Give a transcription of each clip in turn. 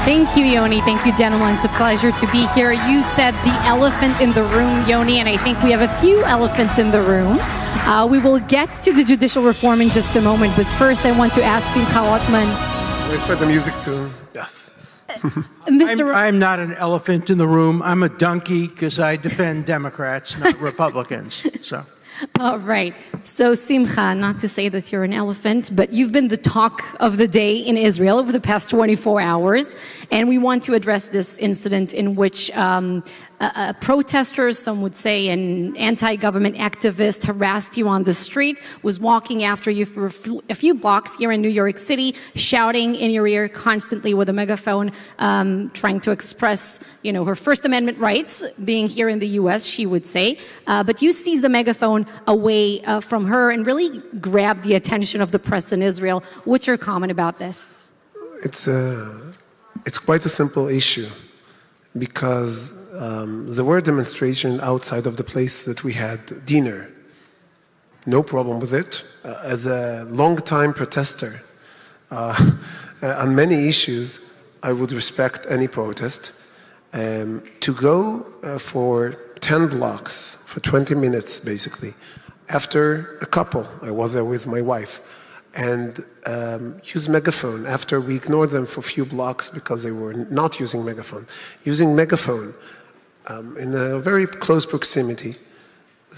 Thank you, Yoni. Thank you, gentlemen. It's a pleasure to be here. You said the elephant in the room, Yoni, and I think we have a few elephants in the room. We will get to the judicial reform in just a moment, but first I want to ask Simcha Rothman. Wait for the music to, yes. I'm not an elephant in the room. I'm a donkey because I defend Democrats, not Republicans. So. All right. So, Simcha, not to say that you're an elephant, but you've been the talk of the day in Israel over the past 24 hours, and we want to address this incident in which protesters, some would say an anti-government activist, harassed you on the street, was walking after you for a few blocks here in New York City, shouting in your ear constantly with a megaphone, trying to express, her First Amendment rights, being here in the U.S., she would say. But you seized the megaphone away from her and really grabbed the attention of the press in Israel. What's your comment about this? It's quite a simple issue because there were demonstrations outside of the place that we had dinner. No problem with it. As a long-time protester on many issues, I would respect any protest. To go for 10 blocks, for 20 minutes basically, after a couple, I was there with my wife, and use megaphone after we ignored them for a few blocks because they were not using megaphone. Using megaphone in a very close proximity,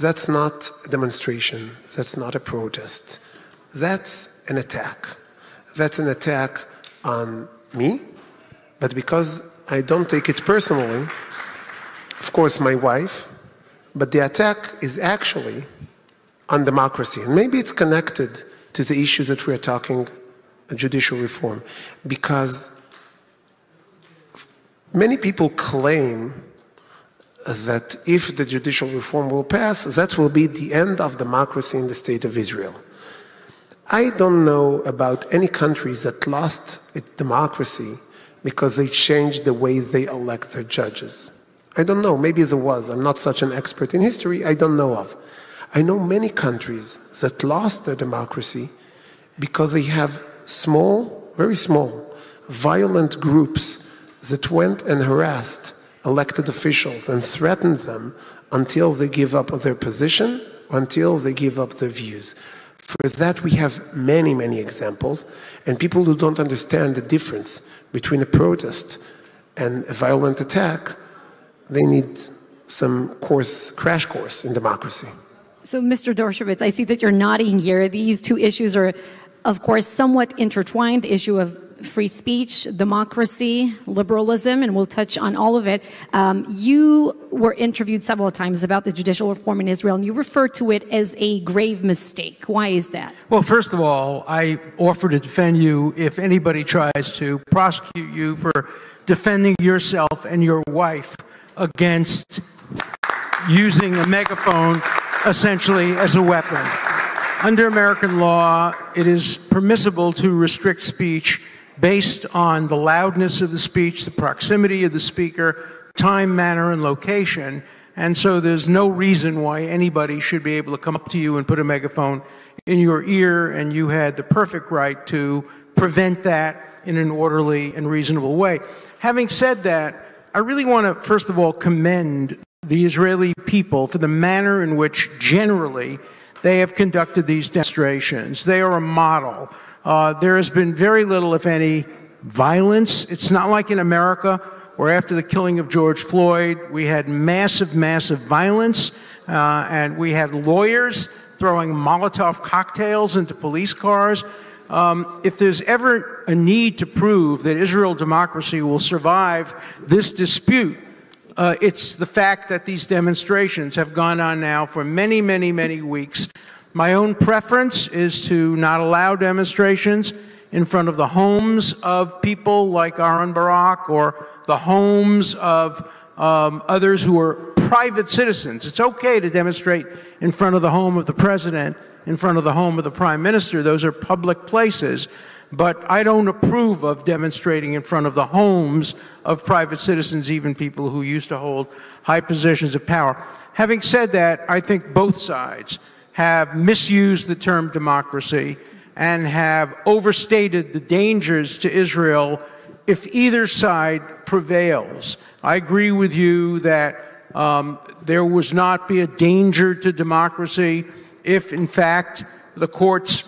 that's not a demonstration, that's not a protest. That's an attack. That's an attack on me, but because I don't take it personally, of course my wife, but the attack is actually on democracy. And maybe it's connected to the issue that we're talking, judicial reform, because many people claim that if the judicial reform will pass, that will be the end of democracy in the state of Israel. I don't know about any countries that lost its democracy because they changed the way they elect their judges. I don't know, maybe there was. I'm not such an expert in history, I don't know of. I know many countries that lost their democracy because they have small, very small, violent groups that went and harassed elected officials and threatened them until they give up their position, until they give up their views. For that, we have many, many examples, and people who don't understand the difference between a protest and a violent attack, they need some crash course in democracy. So, Mr. Dershowitz, I see that you're nodding here. These two issues are, of course, somewhat intertwined. The issue of free speech, democracy, liberalism, and we'll touch on all of it. You were interviewed several times about the judicial reform in Israel, and you referred to it as a grave mistake. Why is that? Well, first of all, I offer to defend you if anybody tries to prosecute you for defending yourself and your wife against using a megaphone essentially as a weapon. Under American law, it is permissible to restrict speech based on the loudness of the speech, the proximity of the speaker, time, manner, and location. And so there's no reason why anybody should be able to come up to you and put a megaphone in your ear, and you had the perfect right to prevent that in an orderly and reasonable way. Having said that, I really want to, first of all, commend the Israeli people for the manner in which generally they have conducted these demonstrations. They are a model. There has been very little, if any, violence. It's not like in America, where after the killing of George Floyd, we had massive, massive violence, and we had lawyers throwing Molotov cocktails into police cars. If there's ever a need to prove that Israel democracy will survive this dispute, it's the fact that these demonstrations have gone on now for many, many, many weeks. My own preference is to not allow demonstrations in front of the homes of people like Aaron Barak or the homes of others who are private citizens. It's okay to demonstrate in front of the home of the president, in front of the home of the prime minister. Those are public places. But I don't approve of demonstrating in front of the homes of private citizens, even people who used to hold high positions of power. Having said that, I think both sides have misused the term democracy and have overstated the dangers to Israel if either side prevails. I agree with you that there would not be a danger to democracy if, in fact, the courts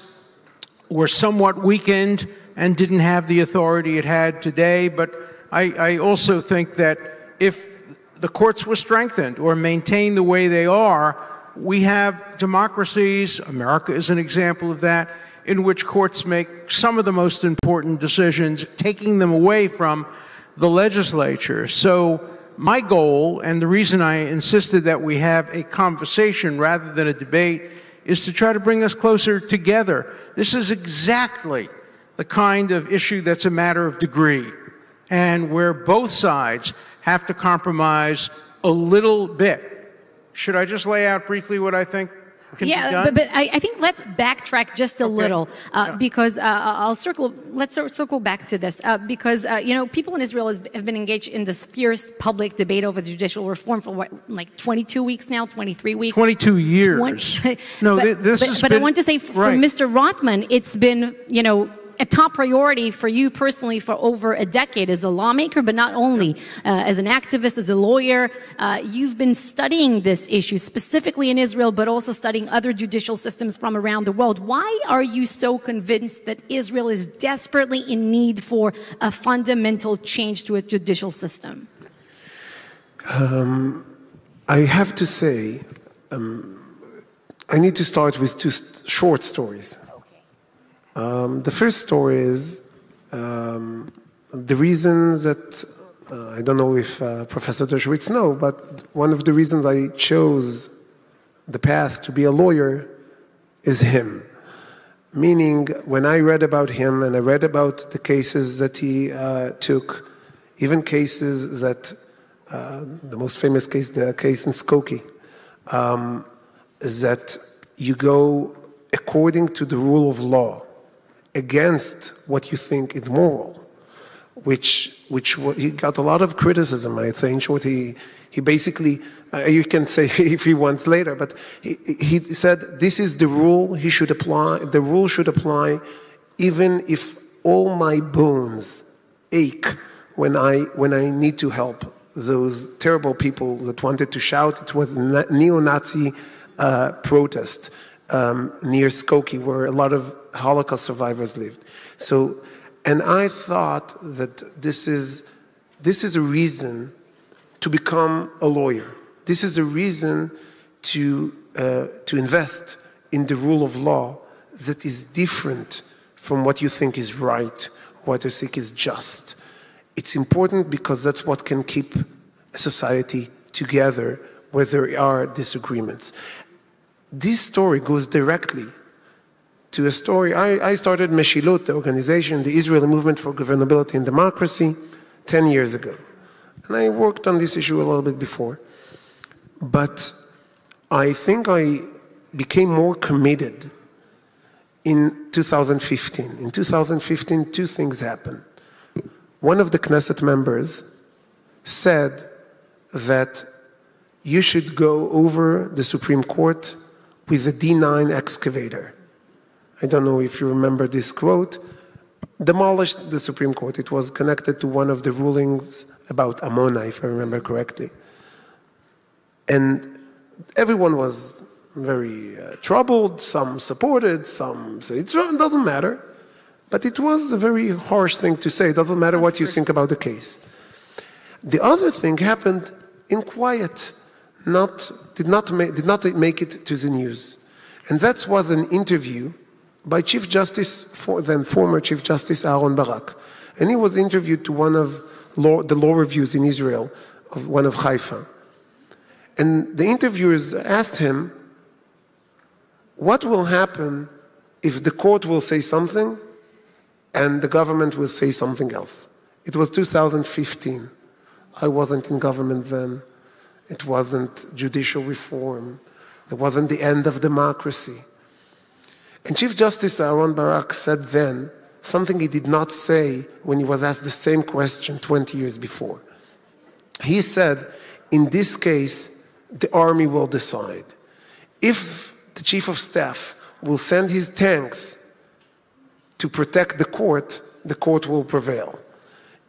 were somewhat weakened and didn't have the authority it had today. But I also think that if the courts were strengthened or maintained the way they are, we have democracies, America is an example of that, in which courts make some of the most important decisions, taking them away from the legislature. So my goal, and the reason I insisted that we have a conversation rather than a debate, is to try to bring us closer together. This is exactly the kind of issue that's a matter of degree, and where both sides have to compromise a little bit. Should I just lay out briefly what I think can be done? but I think let's backtrack just a little because let's circle back to this because people in Israel have been engaged in this fierce public debate over judicial reform for what, like 22 weeks now, 23 weeks, 22 years. But I want to say for Mr. Rothman, it's been a top priority for you personally for over a decade as a lawmaker, but not only as an activist, as a lawyer. You've been studying this issue specifically in Israel, but also studying other judicial systems from around the world. Why are you so convinced that Israel is desperately in need for a fundamental change to its judicial system? I have to say, I need to start with two short stories. The first story is the reason that, I don't know if Professor Dershowitz knows, but one of the reasons I chose the path to be a lawyer is him. Meaning, when I read about him and I read about the cases that he took, even cases that, the most famous case, the case in Skokie, is that you go according to the rule of law, against what you think is moral, which he got a lot of criticism, I think. What he basically, you can say if he wants later, but he said this is the rule he should apply. The rule should apply even if all my bones ache when I need to help those terrible people that wanted to shout. It was a neo-Nazi protest near Skokie, where a lot of Holocaust survivors lived. So, and I thought that this is a reason to become a lawyer. This is a reason to invest in the rule of law that is different from what you think is right, what you think is just. It's important because that's what can keep a society together where there are disagreements. This story goes directly to a story. I started Meshilot, the organization, the Israeli Movement for Governability and Democracy, 10 years ago. And I worked on this issue a little bit before. But I think I became more committed in 2015. In 2015, two things happened. One of the Knesset members said that you should go over the Supreme Court with a D9 excavator. I don't know if you remember this quote. Demolished the Supreme Court. It was connected to one of the rulings about Ammona, if I remember correctly. And everyone was very troubled. Some supported, some said it doesn't matter. But it was a very harsh thing to say. It doesn't matter what you think about the case. The other thing happened in quiet. Did not make it to the news. And that was an interview by Chief Justice, then former Chief Justice Aaron Barak. And he was interviewed to one of the law reviews in Israel, of one of Haifa. And the interviewers asked him, what will happen if the court will say something and the government will say something else? It was 2015. I wasn't in government then. It wasn't judicial reform. It wasn't the end of democracy. And Chief Justice Aaron Barak said then something he did not say when he was asked the same question 20 years before. He said, in this case, the army will decide. If the chief of staff will send his tanks to protect the court will prevail.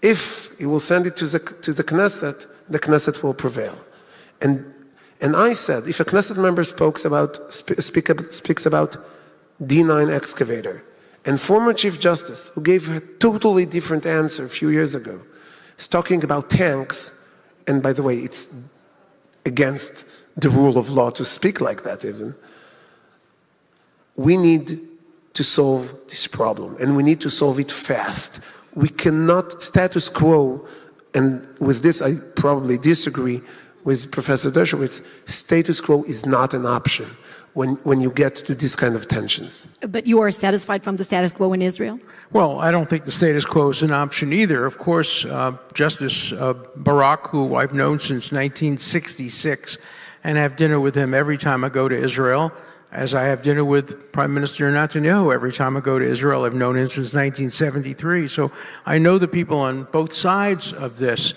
If he will send it to the Knesset will prevail. And I said, if a Knesset member speaks about D9 excavator, and former Chief Justice, who gave a totally different answer a few years ago, is talking about tanks, and by the way, it's against the rule of law to speak like that even, we need to solve this problem, and we need to solve it fast. We cannot status quo, and with this I probably disagree with Professor Dershowitz, status quo is not an option when you get to this kind of tensions. But you are satisfied from the status quo in Israel? Well, I don't think the status quo is an option either. Of course, Justice Barak, who I've known since 1966, and have dinner with him every time I go to Israel, as I have dinner with Prime Minister Netanyahu every time I go to Israel. I've known him since 1973, so I know the people on both sides of this.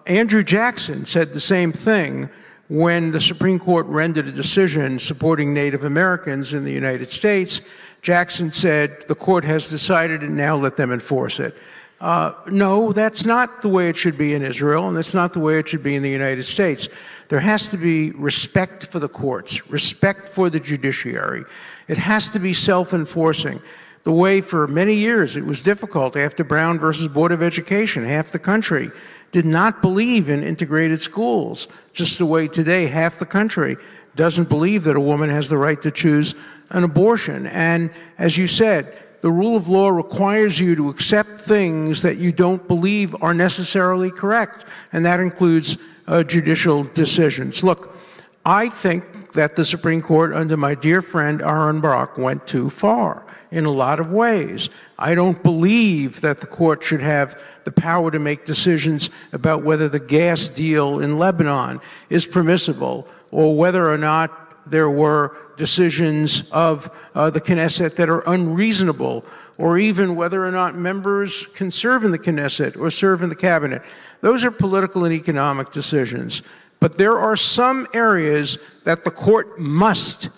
Andrew Jackson said the same thing when the Supreme Court rendered a decision supporting Native Americans in the United States. Jackson said, the court has decided and now let them enforce it. No, that's not the way it should be in Israel, and that's not the way it should be in the United States. There has to be respect for the courts, respect for the judiciary. It has to be self-enforcing. The way for many years it was difficult after Brown versus Board of Education. Half the country did not believe in integrated schools, just the way today half the country doesn't believe that a woman has the right to choose an abortion. And as you said, the rule of law requires you to accept things that you don't believe are necessarily correct, and that includes judicial decisions. Look, I think that the Supreme Court under my dear friend Aaron Barak went too far in a lot of ways. I don't believe that the court should have the power to make decisions about whether the gas deal in Lebanon is permissible, or whether or not there were decisions of the Knesset that are unreasonable, or even whether or not members can serve in the Knesset or serve in the cabinet. Those are political and economic decisions. But there are some areas that the court must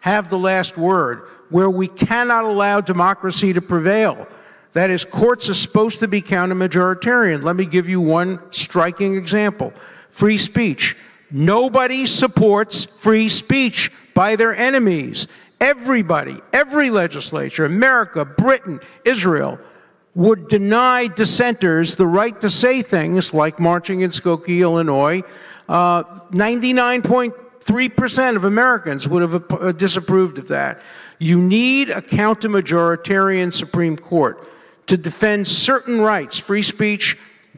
have the last word, where we cannot allow democracy to prevail. That is, courts are supposed to be counter-majoritarian. Let me give you one striking example. Free speech. Nobody supports free speech by their enemies. Everybody, every legislature, America, Britain, Israel, would deny dissenters the right to say things like marching in Skokie, Illinois. 99.3% of Americans would have disapproved of that. You need a counter-majoritarian Supreme Court to defend certain rights, free speech,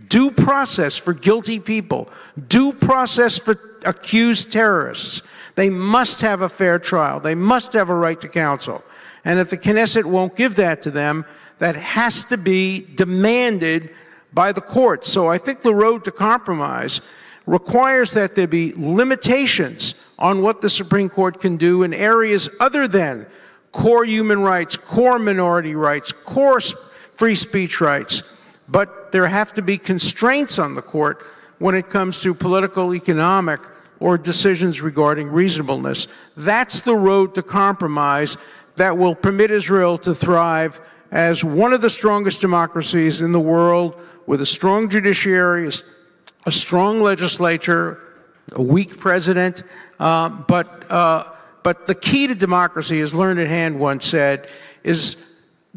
due process for guilty people, due process for accused terrorists. They must have a fair trial. They must have a right to counsel. And if the Knesset won't give that to them, that has to be demanded by the courts. So I think the road to compromise requires that there be limitations on what the Supreme Court can do in areas other than core human rights, core minority rights, core free speech rights. But there have to be constraints on the court when it comes to political, economic, or decisions regarding reasonableness. That's the road to compromise that will permit Israel to thrive as one of the strongest democracies in the world, with a strong judiciary, a strong legislature, a weak president. But the key to democracy, as Learned Hand once said, is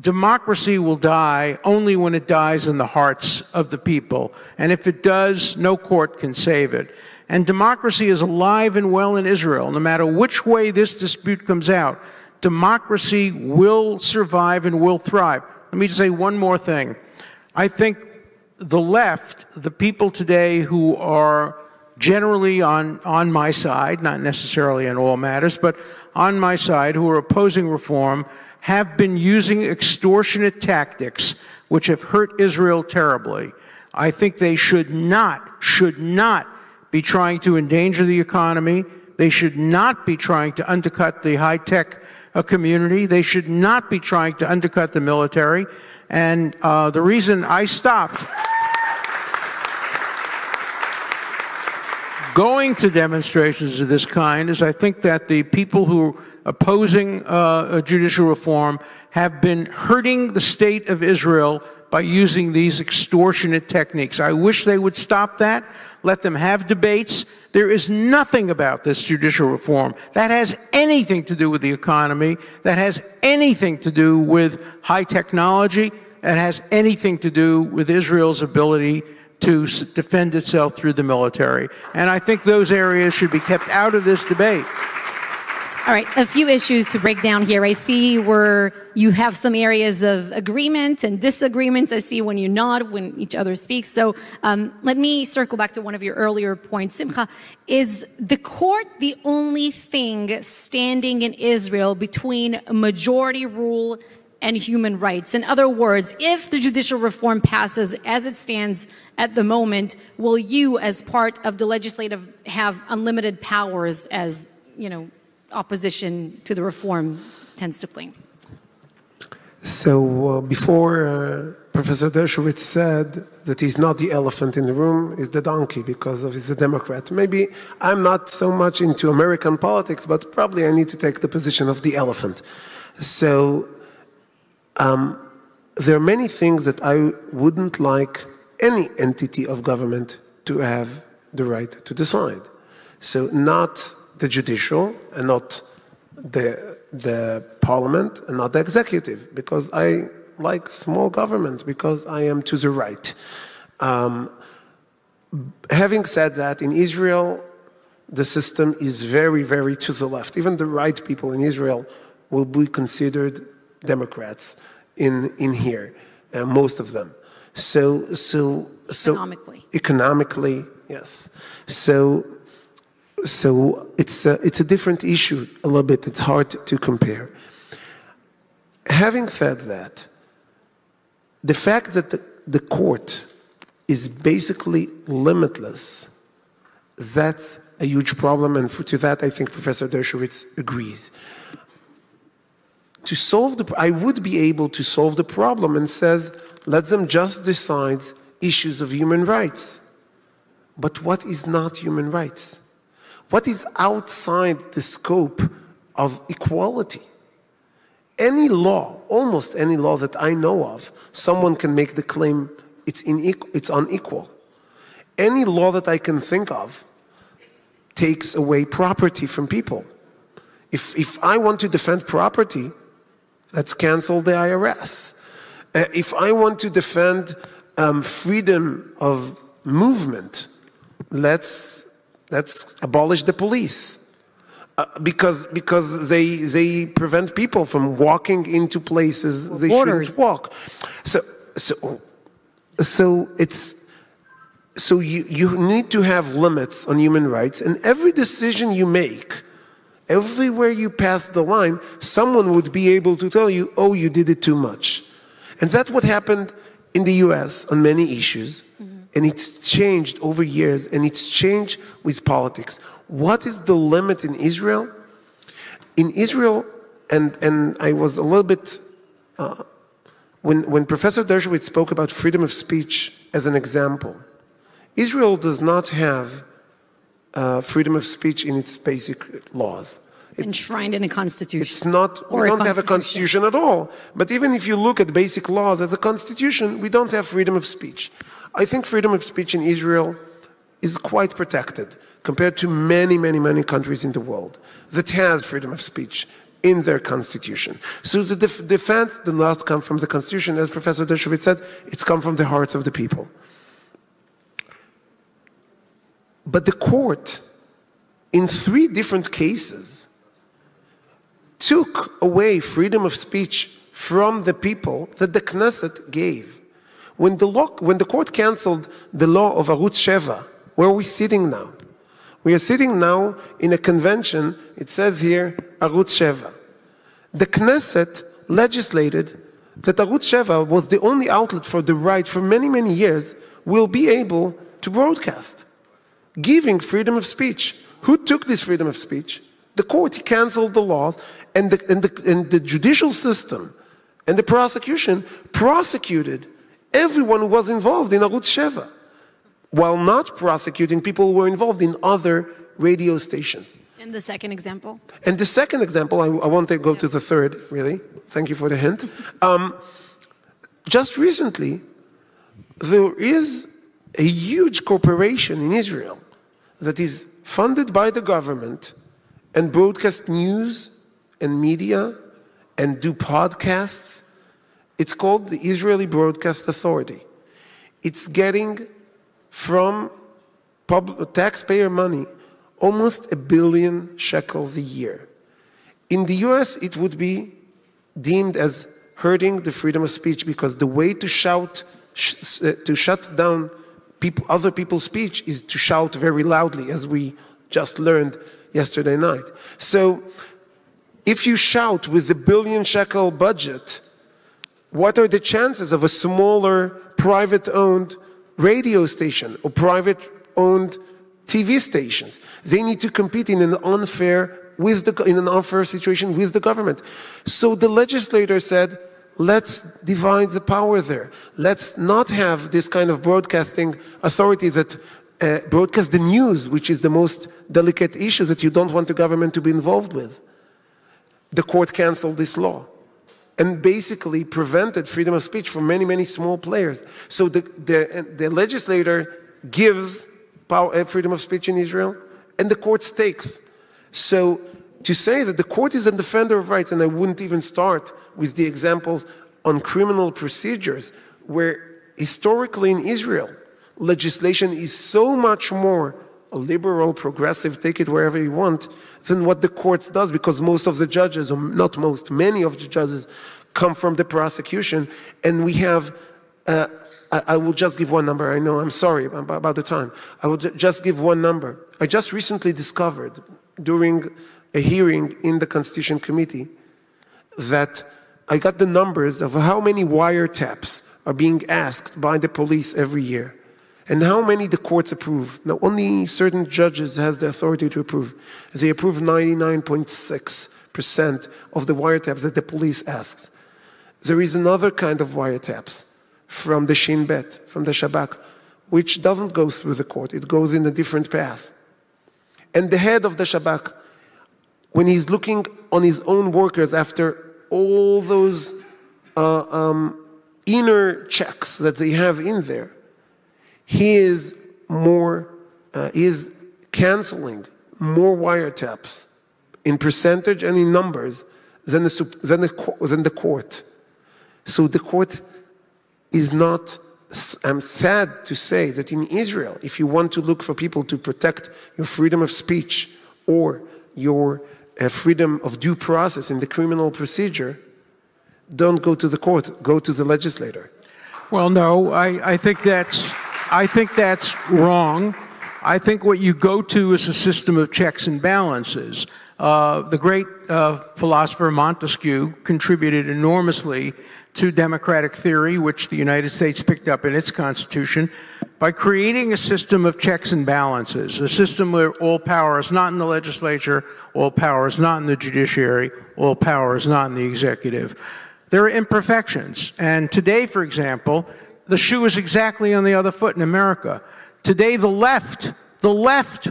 democracy will die only when it dies in the hearts of the people. And if it does, no court can save it. And democracy is alive and well in Israel. No matter which way this dispute comes out, democracy will survive and will thrive. Let me just say one more thing. I think the left, the people today who are generally on my side, not necessarily on all matters, but on my side, who are opposing reform, have been using extortionate tactics which have hurt Israel terribly. I think they should not be trying to endanger the economy. They should not be trying to undercut the high-tech community. They should not be trying to undercut the military. And the reason I stopped going to demonstrations of this kind is I think that the people who are opposing judicial reform have been hurting the state of Israel by using these extortionate techniques. I wish they would stop that, let them have debates. There is nothing about this judicial reform that has anything to do with the economy, that has anything to do with high technology, that has anything to do with Israel's ability to defend itself through the military. And I think those areas should be kept out of this debate. All right, a few issues to break down here. I see where you have some areas of agreement and disagreements. I see when you nod when each other speaks. So let me circle back to one of your earlier points. Simcha, is the court the only thing standing in Israel between majority rule and human rights? In other words, if the judicial reform passes as it stands at the moment, will you, as part of the legislative, have unlimited powers as, you know, opposition to the reform tends to claim? So before Professor Dershowitz said that he's not the elephant in the room, he's the donkey because he's a Democrat. Maybe I'm not so much into American politics, but probably I need to take the position of the elephant. So there are many things that I wouldn't like any entity of government to have the right to decide. So not the judicial and not the parliament and not the executive, because I like small government, because I am to the right. Having said that, in Israel, the system is very, very to the left. Even the right people in Israel will be considered Democrats in here, most of them. So economically, yes. So it's a different issue a little bit. It's hard to compare. Having said that, the fact that the court is basically limitless, that's a huge problem, and to that I think Professor Dershowitz agrees. To solve I would be able to solve the problem and says, let them just decide issues of human rights. But what is not human rights? What is outside the scope of equality? Any law, almost any law that I know of, someone can make the claim it's unequal. Any law that I can think of takes away property from people. If I want to defend property, let's cancel the IRS. If I want to defend freedom of movement, let's abolish the police because they prevent people from walking into places they shouldn't walk. So you need to have limits on human rights, and every decision you make, everywhere you pass the line, someone would be able to tell you, oh, you did it too much. And that's what happened in the US on many issues. And it's changed over years, and it's changed with politics. What is the limit in Israel? In Israel, and I was a little bit, when Professor Dershowitz spoke about freedom of speech as an example, Israel does not have freedom of speech in its basic laws. Enshrined in a constitution. It's not, we don't have a constitution at all. But even if you look at basic laws as a constitution, we don't have freedom of speech. I think freedom of speech in Israel is quite protected compared to many, many, many countries in the world that has freedom of speech in their constitution. So the defense did not come from the constitution. As Professor Dershowitz said, it's come from the hearts of the people. But the court, in 3 different cases, took away freedom of speech from the people that the Knesset gave. When the court canceled the law of Arutz Sheva, where are we sitting now? We are sitting now in a convention, it says here, Arutz Sheva. The Knesset legislated that Arutz Sheva was the only outlet for the right for many, many years will be able to broadcast, giving freedom of speech. Who took this freedom of speech? The court canceled the laws, and the judicial system and the prosecution prosecuted everyone who was involved in Arutz Sheva. while not prosecuting people who were involved in other radio stations. And the second example? And the second example, I won't go to the third, really. Thank you for the hint. Just recently, there is a huge corporation in Israel that is funded by the government and broadcast news and media and do podcasts. It's called the Israeli Broadcast Authority. It's getting from taxpayer money almost 1 billion shekels a year. In the US, it would be deemed as hurting the freedom of speech, because the way to shut down other people's speech is to shout very loudly, as we just learned yesterday night. So if you shout with a 1 billion shekel budget, what are the chances of a smaller private-owned radio station or private-owned TV stations? They need to compete in an unfair situation with the government. So the legislator said, let's divide the power there. Let's not have this kind of broadcasting authority that broadcasts the news, which is the most delicate issue that you don't want the government to be involved with. The court canceled this law and basically prevented freedom of speech from many, many small players. So the legislator gives freedom of speech in Israel, and the court takes. So to say that the court is a defender of rights, and I wouldn't even start with the examples on criminal procedures, where historically in Israel, legislation is so much more a liberal, progressive, take it wherever you want, than what the courts does, because most of the judges, or not most, many of the judges come from the prosecution, and we have, I will just give one number. I know, I'm sorry about the time. I will just give one number. I just recently discovered during a hearing in the Constitution Committee that I got the numbers of how many wiretaps are being asked by the police every year, and how many the courts approve. Now, only certain judges has the authority to approve. They approve 99.6% of the wiretaps that the police asks. There is another kind of wiretaps from the Shin Bet, from the Shabak, which doesn't go through the court. It goes in a different path. And the head of the Shabak, when he's looking on his own workers after all those inner checks that they have in there, he is canceling more wiretaps in percentage and in numbers than the court. So the court is not. I'm sad to say that in Israel, if you want to look for people to protect your freedom of speech or your freedom of due process in the criminal procedure, don't go to the court, go to the legislator. Well, no, I think that's wrong. I think what you go to is a system of checks and balances. The great philosopher Montesquieu contributed enormously to democratic theory, which the United States picked up in its Constitution, by creating a system of checks and balances, a system where all power is not in the legislature, all power is not in the judiciary, all power is not in the executive. There are imperfections. And today, for example, the shoe is exactly on the other foot in America. Today, the left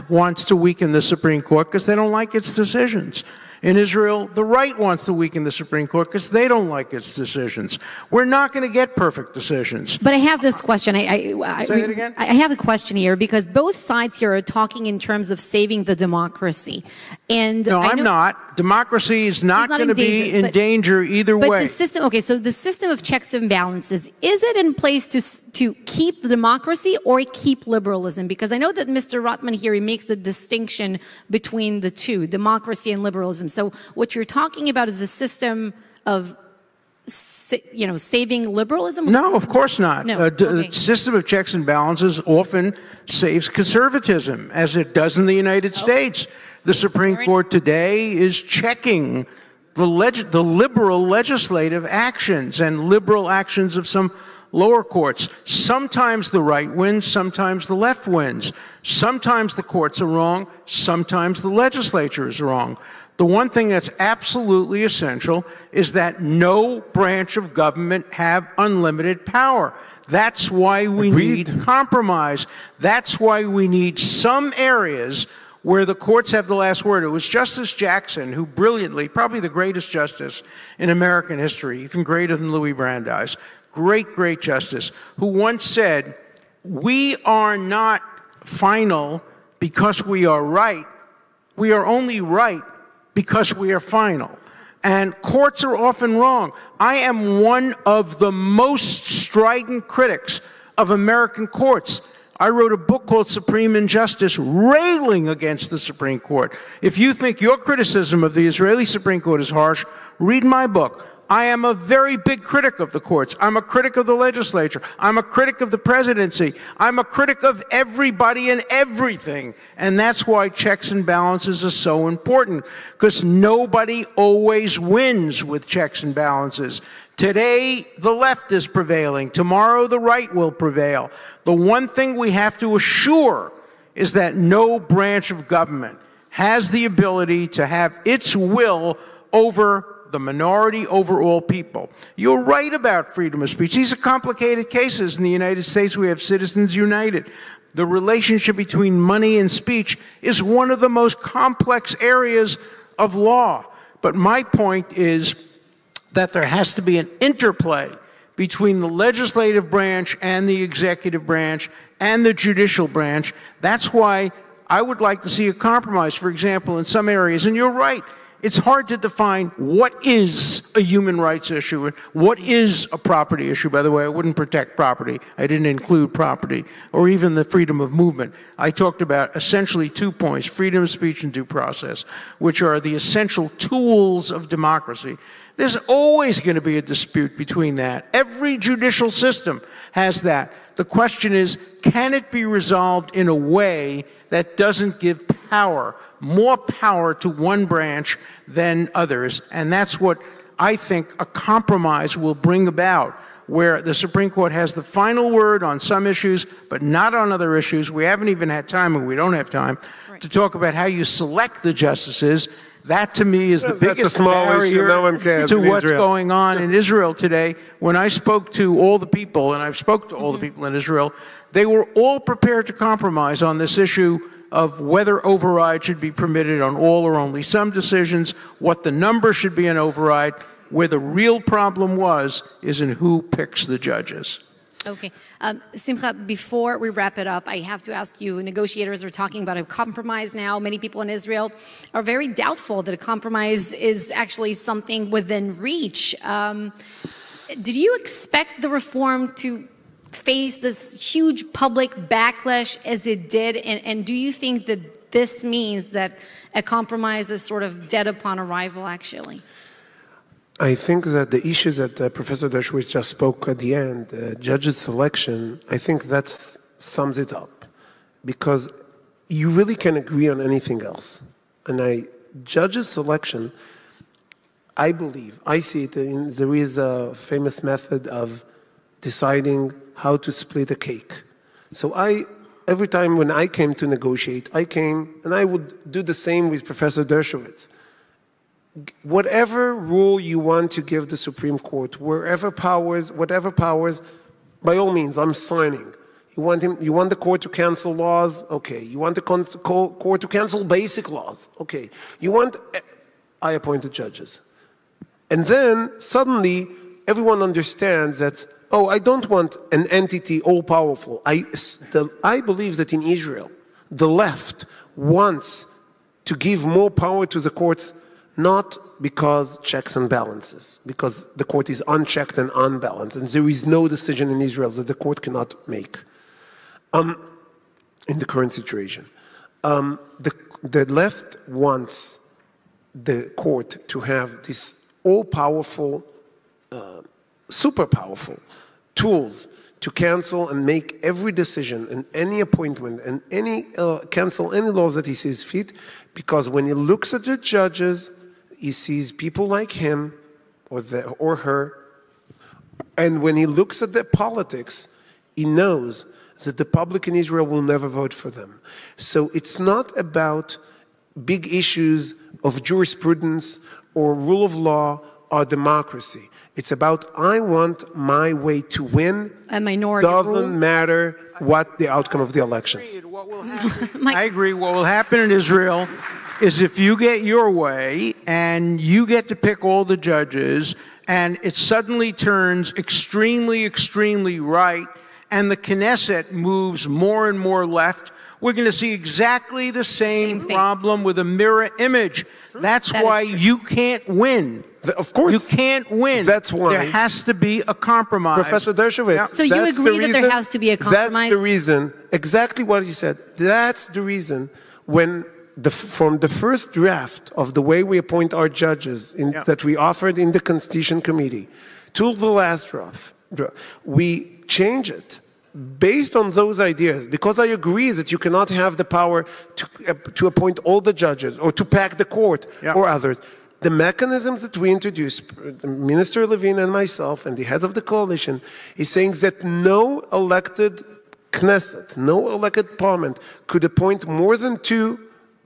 wants to weaken the Supreme Court because they don't like its decisions. In Israel, the right wants to weaken the Supreme Court because they don't like its decisions. We're not going to get perfect decisions. But I have this question. Say it again? I have a question here, because both sides here are talking in terms of saving the democracy. And no, I'm not. Democracy is not going to be in danger either way. But the system, okay, so the system of checks and balances, is it in place to keep the democracy or keep liberalism? Because I know that Mr. Rothman here, he makes the distinction between the two, democracy and liberalism. So what you're talking about is a system of, saving liberalism? No, of course not. No. The system of checks and balances often saves conservatism, as it does in the United States. The Supreme Court today is checking the liberal legislative actions and liberal actions of some lower courts. Sometimes the right wins, sometimes the left wins. Sometimes the courts are wrong, sometimes the legislature is wrong. The one thing that's absolutely essential is that no branch of government have unlimited power. That's why we need compromise. That's why we need some areas where the courts have the last word. It was Justice Jackson who brilliantly, probably the greatest justice in American history, even greater than Louis Brandeis, great justice, who once said, "We are not final because we are right. We are only right because we are final." And courts are often wrong. I am one of the most strident critics of American courts. I wrote a book called Supreme Injustice, railing against the Supreme Court. If you think your criticism of the Israeli Supreme Court is harsh, read my book. I am a very big critic of the courts. I'm a critic of the legislature. I'm a critic of the presidency. I'm a critic of everybody and everything. And that's why checks and balances are so important, because nobody always wins with checks and balances. Today, the left is prevailing. Tomorrow, the right will prevail. The one thing we have to assure is that no branch of government has the ability to have its will over the minority, over all people. You're right about freedom of speech. These are complicated cases. In the United States, we have Citizens United. The relationship between money and speech is one of the most complex areas of law. But my point is that there has to be an interplay between the legislative branch and the executive branch and the judicial branch. That's why I would like to see a compromise, for example, in some areas. And you're right. It's hard to define what is a human rights issue and what is a property issue. By the way, I wouldn't protect property. I didn't include property or even the freedom of movement. I talked about essentially 2 points, freedom of speech and due process, which are the essential tools of democracy. There's always going to be a dispute between that. Every judicial system has that. The question is, can it be resolved in a way that doesn't give more power to one branch than others? And that's what I think a compromise will bring about, where the Supreme Court has the final word on some issues, but not on other issues. We haven't even had time, and we don't have time, to talk about how you select the justices. That, to me, is the biggest barrier to what's going on in Israel today. When I spoke to all the people, and I've spoken to all the people in Israel, they were all prepared to compromise on this issue of whether override should be permitted on all or only some decisions, what the number should be in override. Where the real problem is in who picks the judges. Okay. Simcha, before we wrap it up, I have to ask you, negotiators are talking about a compromise now. Many people in Israel are very doubtful that a compromise is actually something within reach. Did you expect the reform to face this huge public backlash as it did? And do you think that this means that a compromise is sort of dead upon arrival, actually? I think that the issues that Professor Dershowitz just spoke at the end, judges' selection, I think that sums it up. Because you really can agree on anything else. And judges' selection, I believe, I see it, there is a famous method of deciding how to split a cake. So every time when I came to negotiate, I came, and I would do the same with Professor Dershowitz. Whatever rule you want to give the Supreme Court, whatever powers, by all means, I'm signing. You want the court to cancel laws? Okay. You want the court to cancel basic laws? Okay. I appointed judges. And then suddenly everyone understands that, oh, I don't want an entity all-powerful. I believe that in Israel, the left wants to give more power to the courts, not because checks and balances, because the court is unchecked and unbalanced, and there is no decision in Israel that the court cannot make in the current situation. The left wants the court to have this all-powerful, super powerful tools to cancel and make every decision and any appointment and cancel any laws that he sees fit, because when he looks at the judges, he sees people like him or her, and when he looks at the politics, he knows that the public in Israel will never vote for them. So it's not about big issues of jurisprudence or rule of law or democracy. It's about, I want my way to win. A minority doesn't rule. matter what the outcome of the elections. I agree. What will happen in Israel is if you get your way and you get to pick all the judges and it suddenly turns extremely, extremely right and the Knesset moves more and more left, we're going to see exactly the same problem with a mirror image. That's why you can't win. Of course. You can't win. That's why. There has to be a compromise. Professor Dershowitz. Yeah. So you agree that there has to be a compromise? That's the reason, exactly what you said. That's the reason when from the first draft of the way we appoint our judges that we offered in the Constitution Committee to the last draft, we change it based on those ideas, because I agree that you cannot have the power to appoint all the judges or to pack the court or others. The mechanisms that we introduced, Minister Levin and myself and the heads of the coalition, is saying that no elected Knesset, no elected parliament could appoint more than 2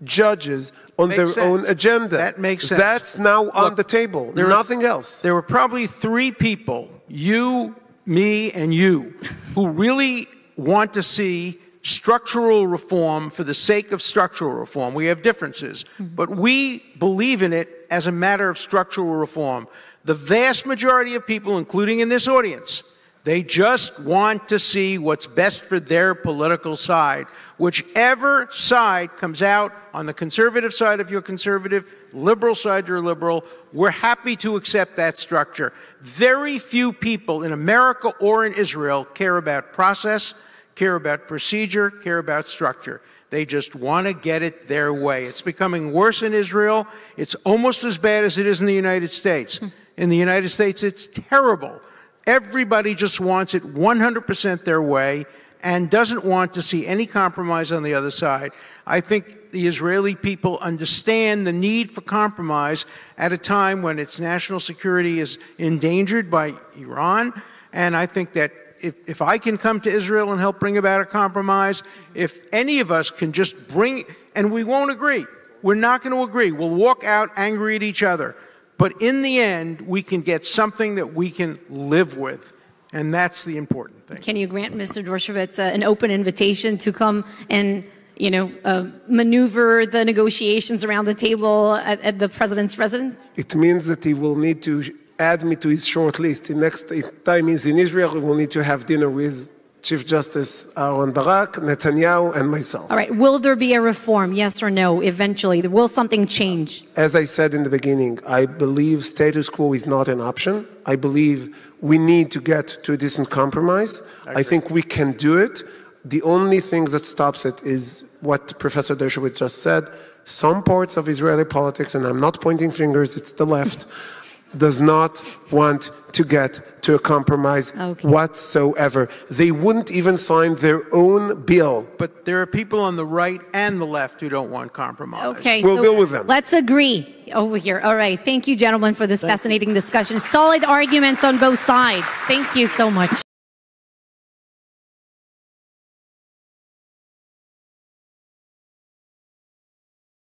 judges on their own agenda. That makes sense. That's now on the table. Nothing else. There were probably 3 people, you, me, and you, who really want to see structural reform for the sake of structural reform. We have differences, but we believe in it as a matter of structural reform. The vast majority of people, including in this audience, they just want to see what's best for their political side. Whichever side comes out, on the conservative side if you're conservative, liberal side you're liberal, we're happy to accept that structure. Very few people in America or in Israel care about process, care about procedure, care about structure. They just want to get it their way. It's becoming worse in Israel. It's almost as bad as it is in the United States. In the United States, it's terrible. Everybody just wants it 100% their way and doesn't want to see any compromise on the other side. I think the Israeli people understand the need for compromise at a time when its national security is endangered by Iran. And I think that if I can come to Israel and help bring about a compromise, if any of us can just bring, and we won't agree, we're not going to agree. We'll walk out angry at each other. But in the end, we can get something that we can live with. And that's the important thing. Can you grant Mr. Dershowitz an open invitation to come and, maneuver the negotiations around the table at the president's residence? It means that he will need to add me to his short list. The next time he's in Israel, he will need to have dinner with Chief Justice Aaron Barak, Netanyahu, and myself. All right. Will there be a reform, yes or no, eventually? Will something change? As I said in the beginning, I believe status quo is not an option. I believe we need to get to a decent compromise. I think we can do it. The only thing that stops it is what Professor Dershowitz just said. Some parts of Israeli politics, and I'm not pointing fingers, it's the left, does not want to get to a compromise whatsoever. They wouldn't even sign their own bill. But there are people on the right and the left who don't want compromise. Okay. We'll deal with them. Let's agree over here. All right. Thank you, gentlemen, for this fascinating discussion. Solid arguments on both sides. Thank you so much.